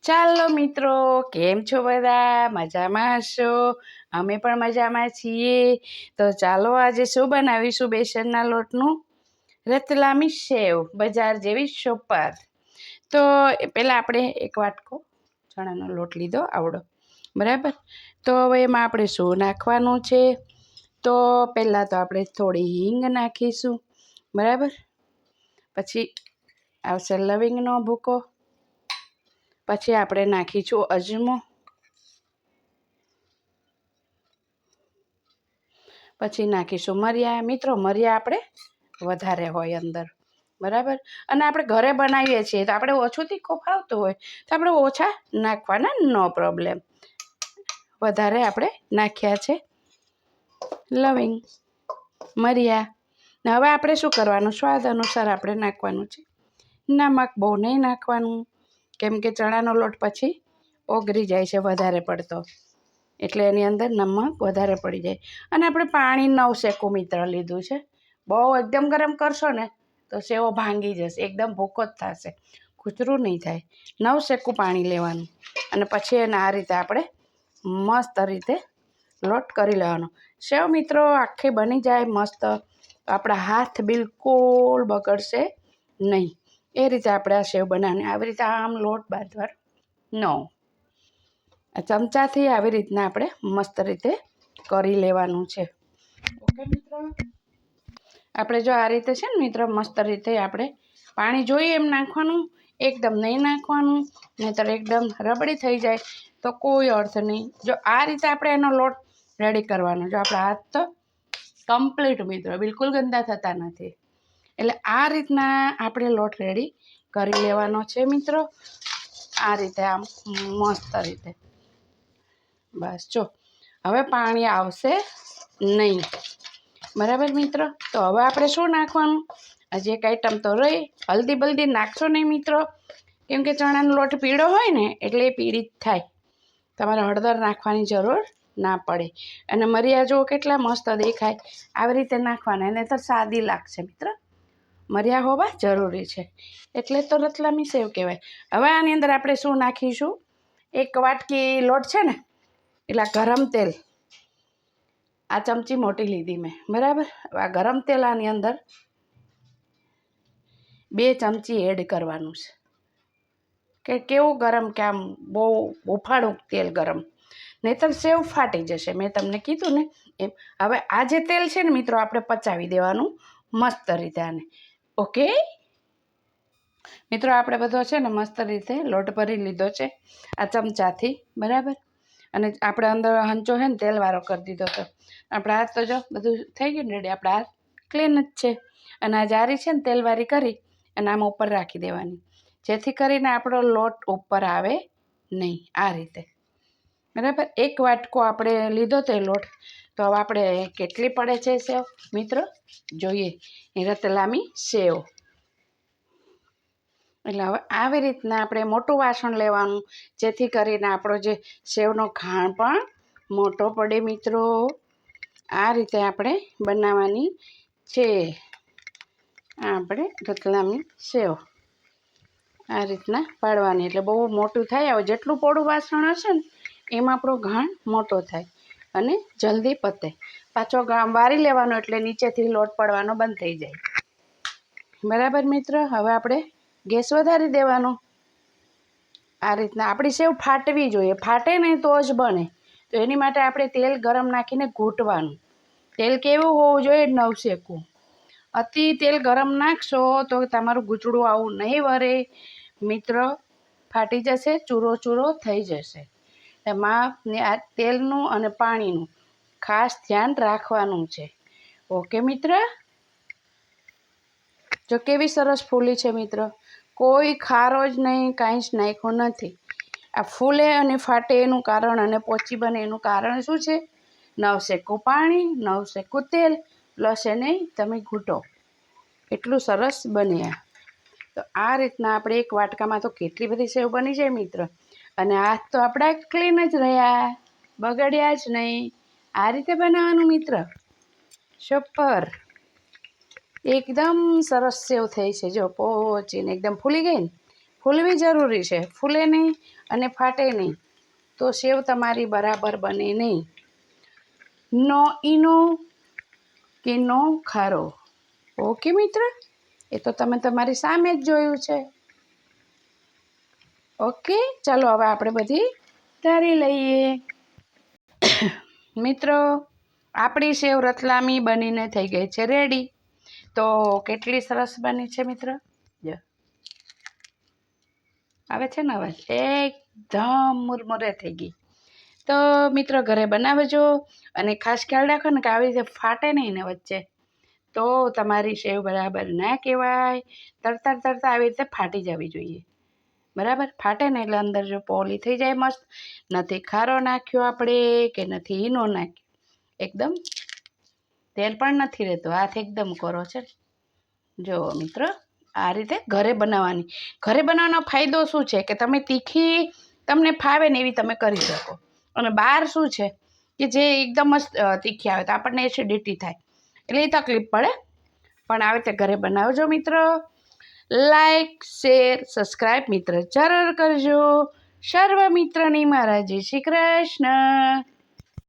ચાલો મિત્રો, કેમ છો બધા? મજામાં હશો? અમે પણ મજામાં છીએ. તો ચાલો આજે શું બનાવીશું? બેસનના લોટનું રતલામી સેવ, બજાર જેવી સોપાર. તો પહેલાં આપણે એક વાટકો ચણાનો લોટ લીધો આવડો, બરાબર. તો હવે એમાં આપણે શું નાખવાનું છે? તો પહેલાં તો આપણે થોડી હિંગ નાખીશું, બરાબર. પછી આવશે લવિંગનો ભૂકો, પછી આપણે નાખીશું અજમો, પછી નાખીશું મરિયા. મિત્રો, મરિયા આપણે વધારે હોય અંદર, બરાબર. અને આપણે ઘરે બનાવીએ છીએ તો આપણે ઓછું તીખું ખાવતું હોય તો આપણે ઓછા નાખવાના, નો પ્રોબ્લેમ. વધારે આપણે નાખ્યા છે લવિંગ, મરિયા. ને હવે આપણે શું કરવાનું? સ્વાદ અનુસાર આપણે નાખવાનું છે નમક. બહુ નહીં નાખવાનું, કેમ કે ચણાનો લોટ પછી ઓગળી જાય છે વધારે પડતો, એટલે એની અંદર નમક વધારે પડી જાય. અને આપણે પાણી નવશેકું મિત્ર લીધું છે. બહુ એકદમ ગરમ કરશો ને તો સેવો ભાંગી જશે, એકદમ ભૂકો જ થશે, ખૂચરું નહીં થાય. નવશેકું પાણી લેવાનું અને પછી એને આ રીતે આપણે મસ્ત રીતે લોટ કરી લેવાનો. સેવ મિત્રો આખી બની જાય મસ્ત, આપણા હાથ બિલકુલ બગડશે નહીં. એ રીતે આપણે આ સેવ બનાવવાની. આવી રીતે આમ લોટ બાંધવાનો, આ ચમચાથી આવી રીતના આપણે મસ્ત રીતે કરી લેવાનું છે. ઓકે મિત્રો, આપણે જો આ રીતે છે ને મિત્રો, મસ્ત રીતે આપણે પાણી જોઈએ એમ નાખવાનું, એકદમ નહીં નાખવાનું, નહીંતર એકદમ રબડી થઈ જાય તો કોઈ અર્થ નહીં. જો આ રીતે આપણે એનો લોટ રેડી કરવાનો, જો આપણા હાથ તો કમ્પ્લીટ મિત્રો બિલકુલ ગંદા થતા નથી. એટલે આ રીતના આપણે લોટ રેડી કરી લેવાનો છે મિત્રો. આ રીતે આમ મસ્ત રીતે, બસ. જો હવે પાણી આવશે નહીં, બરાબર મિત્રો. તો હવે આપણે શું નાખવાનું? હજી એક આઈટમ તો રહી, હલ્દી બલ્દી નાખશો નહીં મિત્રો, કેમ કે ચણાનો લોટ પીળો હોય ને એટલે એ પીળી જ થાય. તમારે હળદર નાખવાની જરૂર ના પડે. અને મરિયા જો કેટલા મસ્ત દેખાય, આવી રીતે નાખવાના, એને તો સાદી લાગશે મિત્ર. મરિયા હોવા જરૂરી છે, એટલે તો રતલામી સેવ કહેવાય. હવે આની અંદર આપણે શું નાખીશું? એક વાટકી લોટ છે ને, એટલે ગરમ તેલ, આ ચમચી મોટી લીધી મેં, બરાબર. આ ગરમ તેલ આની અંદર 2 ચમચી એડ કરવાનું છે. કે કેવું ગરમ, કે આમ બહુ ઉફાળું તેલ ગરમ, નહીંતર સેવ ફાટી જશે. મેં તમને કીધું ને એમ. હવે આ જે તેલ છે ને મિત્રો, આપણે પચાવી દેવાનું મસ્ત રીતે આને. ઓકે મિત્રો, આપણે બધો છે ને મસ્ત રીતે લોટ ભરી લીધો છે આ ચમચાથી, બરાબર. અને આપણે અંદર હંચો છે ને તેલવાળો કરી દીધો હતો. આપણા હાથ તો જો બધું થઈ ગયું ને રેડી, આપણા હાથ ક્લીન જ છે. અને આ જારી છે ને તેલવાળી કરી અને આમ ઉપર રાખી દેવાની, જેથી કરીને આપણો લોટ ઉપર આવે નહીં. આ રીતે, બરાબર. એક વાટકો આપણે લીધો તે લોટ. તો હવે આપણે કેટલી પડે છે સેવ મિત્રો જોઈએ, એ રતલામી સેવ. એટલે હવે આવી રીતના આપણે મોટું વાસણ લેવાનું, જેથી કરીને આપણો જે સેવનો ઘાણ પણ મોટો પડે મિત્રો. આ રીતે આપણે બનાવવાની છે આપણે રતલામી સેવ. આ રીતના પાડવાની, એટલે બહુ મોટું થાય. હવે જેટલું પોળું વાસણ હશે ને એમાં આપણો ઘાણ મોટો થાય અને જલ્દી પતે. પાછો વારી લેવાનો એટલે નીચેથી લોટ પડવાનો બંધ થઈ જાય, બરાબર મિત્ર. હવે આપણે ગેસ વધારી દેવાનો. આ રીતના આપણી સેવ ફાટવી જોઈએ, ફાટે નહીં તો જ બને. તો એની માટે આપણે તેલ ગરમ નાખીને ઘૂંટવાનું. તેલ કેવું હોવું જોઈએ? નવશેકું. અતિ તેલ ગરમ નાખશો તો તમારું ગૂંચળું આવું નહીં વરે મિત્ર, ફાટી જશે, ચૂરો ચૂરો થઈ જશે. એમાં આ તેલનું અને પાણીનું ખાસ ધ્યાન રાખવાનું છે. ઓકે મિત્ર. જો કેવી સરસ ફૂલી છે મિત્ર, કોઈ ખારો જ નહીં, કાંઈ જ નાખ્યું નથી. આ ફૂલે અને ફાટે એનું કારણ અને પોચી બને એનું કારણ શું છે? નવશેકું પાણી, નવશેકું તેલ, પ્લસ એને તમે ઘૂંટો, એટલું સરસ બને આ. તો આ રીતના આપણે એક વાટકામાં તો કેટલી બધી સેવ બની જાય મિત્ર. અને હાથ તો આપણા ક્લીન જ રહ્યા, બગડ્યા જ નહીં. આ રીતે બનાવવાનું મિત્ર, સુપર. એકદમ સરસ સેવ થઈ છે. જો પોચીને એકદમ ફૂલી ગઈ ને, ફૂલવી જરૂરી છે, ફૂલે નહીં અને ફાટે નહીં તો સેવ તમારી બરાબર બને નહીં. નો ઈનો કે નો ખારો. ઓકે મિત્ર, એ તો તમે તમારી સામે જ જોયું છે. ઓકે, ચાલો હવે આપણે બધી ધારી લઈએ. મિત્રો, આપણી સેવ રતલામી બનીને થઈ ગઈ છે રેડી. તો કેટલી સરસ બની છે મિત્ર, જો આવે છે ને અવાજ, એકદમ મુરમુરે થઈ ગઈ. તો મિત્રો ઘરે બનાવજો અને ખાસ ખ્યાલ રાખો ને કે આવી રીતે ફાટે નહીં ને વચ્ચે, તો તમારી સેવ બરાબર ના કહેવાય. તરતા આવી રીતે ફાટી જવી જોઈએ. બરાબર, ફાટે ને એટલે અંદર જો પોલી થઈ જાય મસ્ત. નથી ખારો નાખ્યો આપણે કે નથી ઈનો નાખ્યો, એકદમ તેલ પણ નથી રહેતો, હાથ એકદમ કોરો છે. જો મિત્રો, આ રીતે ઘરે બનાવવાની. ઘરે બનાવવાનો ફાયદો શું છે કે તમે તીખી તમને ફાવે ને એવી તમે કરી શકો. અને બહાર શું છે કે જે એકદમ જ તીખી આવે તો આપણને એસિડિટી થાય, એટલે એ તકલીફ પડે. પણ આવી રીતે ઘરે બનાવજો મિત્રો. લાઈક, શેર, સબસ્ક્રાઈબ મિત્ર જરૂર કરજો. સર્વ મિત્રની મારા જય શ્રી કૃષ્ણ.